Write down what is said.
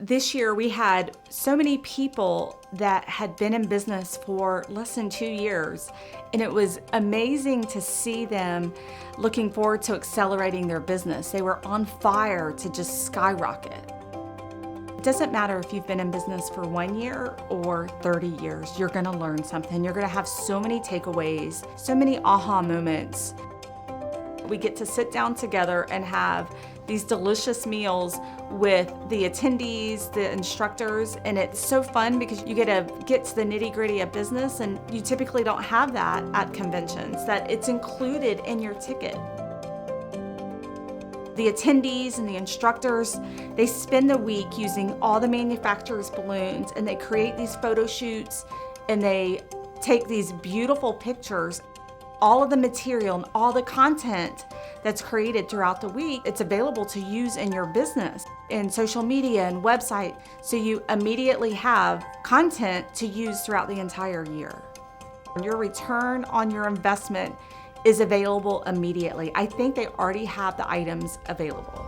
this year we had so many people that had been in business for less than 2 years, and it was amazing to see them looking forward to accelerating their business. They were on fire to just skyrocket. It doesn't matter if you've been in business for 1 year or 30 years, you're gonna learn something. You're gonna have so many takeaways, so many aha moments. We get to sit down together and have these delicious meals with the attendees, the instructors, and it's so fun because you get to the nitty-gritty of business, and you typically don't have that at conventions, that it's included in your ticket. The attendees and the instructors, they spend the week using all the manufacturers' balloons, and they create these photo shoots, and they take these beautiful pictures. All of the material and all the content that's created throughout the week, it's available to use in your business, in social media and website, so you immediately have content to use throughout the entire year. Your return on your investment is available immediately. I think they already have the items available.